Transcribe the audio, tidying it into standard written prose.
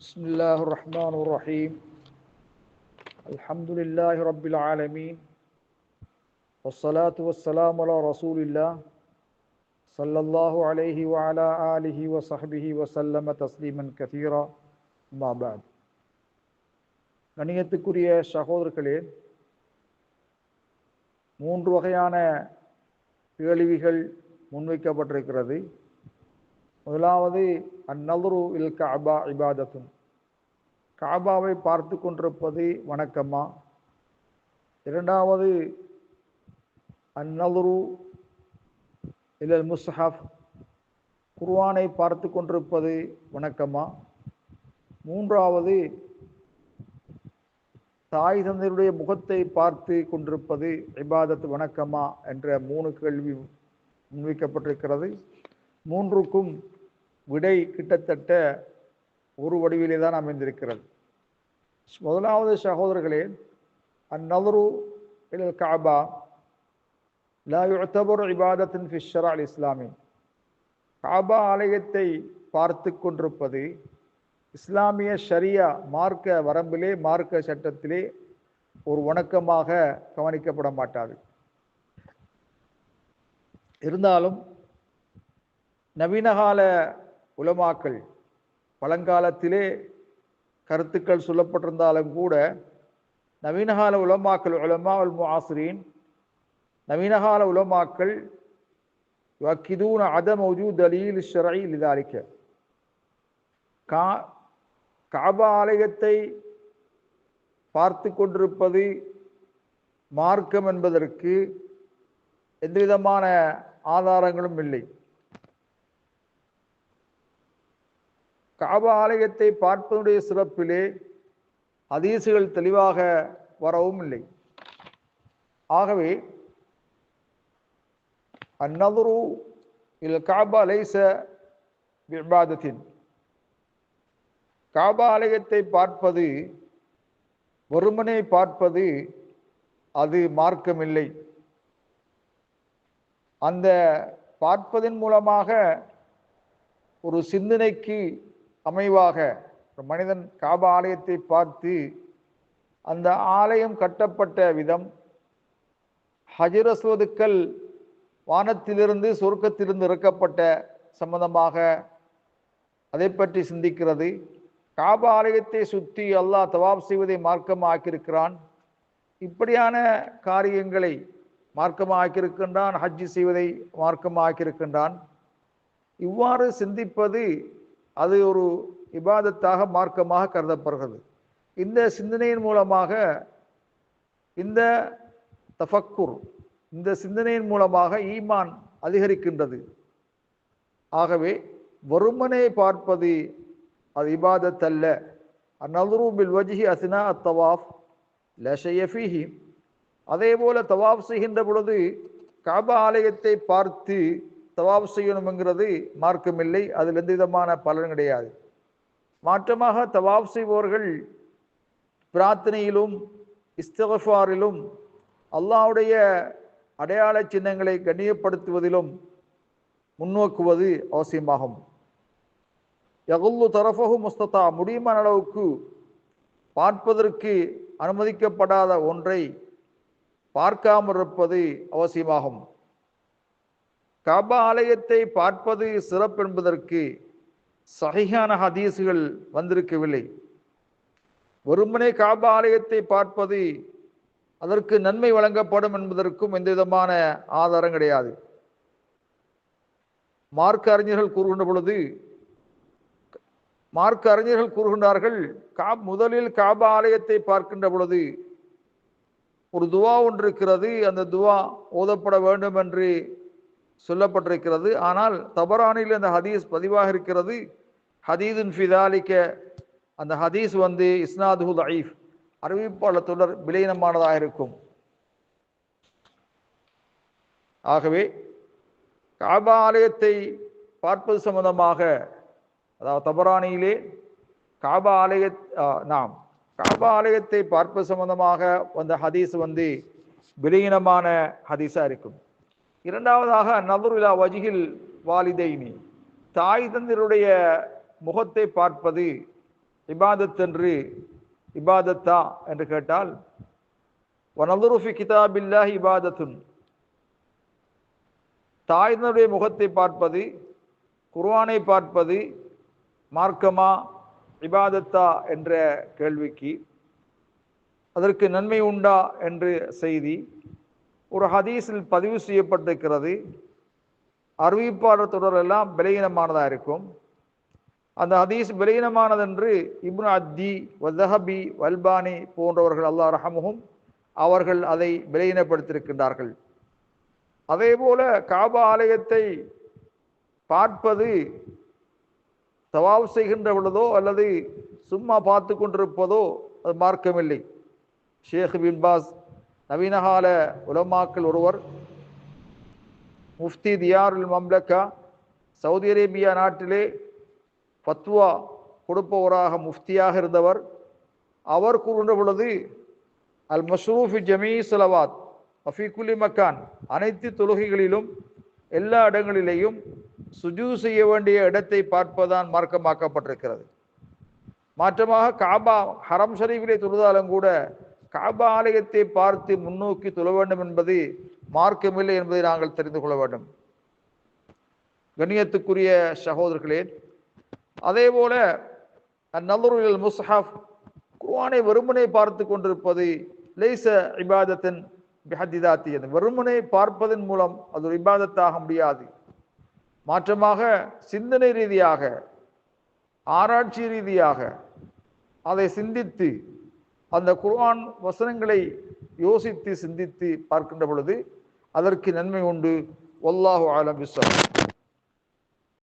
بسم الله الرحمن الرحيم الحمد لله رب العالمين والصلاة والسلام على رسول الله صلى الله عليه وعلى آله وصحبه وسلم تسليما كثيرا ما بعد கண்ணியத்துக்குரிய சகோதரர்களே, மூன்று வகையான கேள்விகள் முன்வைக்கப்பட்டிருக்கிறது. முதலாவது அந்நதுரு இல் கஅபா இபாதத்துன், கஅபாவை பார்த்து கொண்டிருப்பது வணக்கமா? இரண்டாவது அந்நதுரு இல் முஸ்ஹப், குர்ஆனை பார்த்து கொண்டிருப்பது வணக்கமா? மூன்றாவது தாய் தந்தையுடைய முகத்தை பார்த்து கொண்டிருப்பது இபாதத் வணக்கமா என்ற மூணு கேள்வி முன்வைக்கப்பட்டிருக்கிறது. மூன்றுக்கும் விடை கிட்டத்தட்ட ஒரு வடிவிலே தான் அமைந்திருக்கிறது. முதலாவது சகோதரர்களே, அந்நதுரு இல் கஅபா லா யுஅ்தபரு இபாதத்துன் ஃபி ஷரஅ் அல் இஸ்லாமி, கஅபா ஆலயத்தை பார்த்து கொண்டிருப்பது இஸ்லாமிய ஷரியா மார்க்க வரம்பிலே, மார்க்க சட்டத்திலே ஒரு வணக்கமாக கவனிக்கப்பட மாட்டாது. இருந்தாலும் நவீனகால உலமாக்கள், பழங்காலத்திலே கருத்துக்கள் சொல்லப்பட்டிருந்தாலும் கூட நவீனகால உலமாக்கள், உலமா அல் முஆசிரீன், நவீனகால உலமாக்கள் யுஅக்கிதூன அதம் வஜூத் தலீல் ஷர்ஈ லிதாலிக, கஅபா ஆலயத்தை பார்த்து கொண்டிருப்பது மார்க்கம் என்பதற்கு எந்தவிதமான ஆதாரங்களும் இல்லை. கஅபா ஆலயத்தை பார்ப்பதுடைய சிறப்பிலே ஹதீசுகள் தெளிவாக வரவும் இல்லை. ஆகவே அந்நதுரு இல் கஅபா லைஸ பிஇபாதத்தின், கஅபா ஆலயத்தை பார்ப்பது, வெறுமனே பார்ப்பது, அது மார்க்கமில்லை. அந்த பார்ப்பதன் மூலமாக ஒரு சிந்தனைக்கு அமைவாக ஒரு மனிதன் கஅபா ஆலயத்தை பார்த்து அந்த ஆலயம் கட்டப்பட்ட விதம், ஹஜர் அஸ்வதுக்கள் வானத்திலிருந்து சொர்க்கத்திலிருந்து இறக்கப்பட்ட சம்பந்தமாக அதை பற்றி சிந்திக்கிறது. கஅபா ஆலயத்தை சுற்றி அல்லாஹ் தவாப் செய்வதை மார்க்கமாக ஆக்கியிருக்கிறான், இப்படியான காரியங்களை மார்க்கமாக ஆக்கியிருக்கின்றான், ஹஜ்ஜி செய்வதை மார்க்கமாக ஆக்கியிருக்கின்றான். இவ்வாறு சிந்திப்பது அது ஒரு இபாதத்தாக, மார்க்கமாக கருதப்படுகிறது. இந்த சிந்தனையின் மூலமாக, இந்த தஃபக்குர், இந்த சிந்தனையின் மூலமாக ஈமான் அதிகரிக்கின்றது. ஆகவே வெறுமனே பார்ப்பது அது இபாதத் அல்ல. அந்நதுரு பில் வஜ்ஹி அஸ்னா அத்தவாஃப் லா ஷைஅ ஃபீஹி, அதே போல தவாஃப் செய்கின்ற பொழுது கஅபா ஆலயத்தை பார்த்து தவாஃப் செய்யணும்ங்கிறது மார்க்கமில்லை, அதில் எந்த விதமான பலன் கிடையாது. மாற்றமாக தவாஃப் செய்பவர்கள் பிரார்த்தனையிலும் இஸ்திக்ஃபாரிலும் அல்லாஹ்வுடைய அடையாள சின்னங்களை கண்ணியப்படுத்துவதிலும் முன்னோக்குவது அவசியமாகும். யகுல்லு தரஃபஹு முஸ்ததா, முடியுமான அளவுக்கு பார்ப்பதற்கு அனுமதிக்கப்படாத ஒன்றை பார்க்காமல் இருப்பது அவசியமாகும். கஅபா ஆலயத்தை பார்ப்பது சிறப்பு என்பதற்கு சஹீஹான ஹதீஸுகள் வந்திருக்கவில்லை. வெறுமனே கஅபா ஆலயத்தை பார்ப்பது அதற்கு நன்மை வழங்கப்படும் என்பதற்கும் எந்த விதமான ஆதாரம் கிடையாது. மார்க்க அறிஞர்கள் கூறுகின்ற பொழுது, மார்க்க அறிஞர்கள் கூறுகின்றார்கள், முதலில் கஅபா ஆலயத்தை பார்க்கின்ற பொழுது ஒரு துவா ஒன்று இருக்கிறது, அந்த துவா ஓதப்பட வேண்டும் என்று சொல்லப்பட்டிருக்கிறது. ஆனால் தபரானில் அந்த ஹதீஸ் பதிவாக இருக்கிறது, ஹதீதுன் ஃபி தாலிக, அந்த ஹதீஸ் இஸ்னாதுஹு தஈஃப், அறிவிப்பாளர் தொடர் விலையினமானதாக இருக்கும். ஆகவே கஅபா ஆலயத்தை பார்ப்பது சம்பந்தமாக, அதாவது தபரானியிலே கஅபா ஆலயத்தை பார்ப்பது சம்பந்தமாக வந்த ஹதீஸ் விலையினமான ஹதீஸா இருக்கும். இரண்டாவதாக நதுரு இலா வஜ்ஹில் வாலிதைனி, தாய் தந்தருடைய முகத்தை பார்ப்பது இபாதத் என்று இபாதத்தா என்று கேட்டால் வனதுரு ஃபி கிதாபில்லாஹி இபாதத்துன், தாயினுடைய முகத்தை பார்ப்பது, குர்ஆனை பார்ப்பது மார்க்கமா இபாதத்தா என்ற கேள்விக்கு அதற்கு நன்மை உண்டா என்று செய்தி ஒரு ஹதீஸில் பதிவு செய்யப்பட்டிருக்கிறது. அறிவிப்பாளர் தொடரெல்லாம் பலகீனமானதாக இருக்கும். அந்த ஹதீஸ் பலகீனமானது என்று இப்னு அத்தி வதஹபி வல்பானி போன்றவர்கள் அல்லாஹ் ரஹமுஹும் அவர்கள் அதை பலகீனப்படுத்தியிருக்கின்றார்கள். அதே போல காபா ஆலயத்தை பார்ப்பது தவாப் செய்கின்ற பொழுதோ அல்லது சும்மா பார்த்து கொண்டிருப்பதோ அது மார்க்கமில்லை. ஷேக் பின் பாஸ் நவீனகால உலமாக்கள் ஒருவர், முஃப்தி தியாருல் மம்லக்கா, சவுதி அரேபியா நாட்டிலே ஃபத்வா கொடுப்பவராக முஃப்தியாக இருந்தவர், அவர் கூறுகின்ற பொழுது அல் மஷ்ரூஃபி ஜமீ ஸலவாத் வஃபி குல்லி மக்கான், அனைத்து தொழுகைகளிலும் எல்லா இடங்களிலேயும் சுஜூத் செய்ய வேண்டிய இடத்தை பார்ப்பதுதான் மார்க்கமாக்கப்பட்டிருக்கிறது. மாற்றமாக காபா ஹரம் ஷரீஃபிலே தொழுதாலும் கூட காபா ஆலயத்தை பார்த்து முன்னோக்கி தொழ வேண்டும் என்பது மார்க்கமில்லை என்பதை நாங்கள் தெரிந்து கொள்ள வேண்டும். கண்ணியத்துக்குரிய சகோதரர்களே, அதே போல அந்நதுருல் முஸ்ஹப், குர்ஆனை வெறுமனே பார்த்து கொண்டிருப்பது லைஸ இபாதத்தன் பிஹத்திதாத்தி, வெறுமனே பார்ப்பதன் மூலம் அது ஒரு இபாதத்தாக முடியாது. மாற்றமாக சிந்தனை ரீதியாக, ஆராய்ச்சி ரீதியாக அதை சிந்தித்து அந்த குர்ஆன் வசனங்களை யோசித்து சிந்தித்து பார்க்கின்ற பொழுது அதற்கு நன்மை உண்டு. வல்லாஹு அலம் பிஸ்ஸவாப்.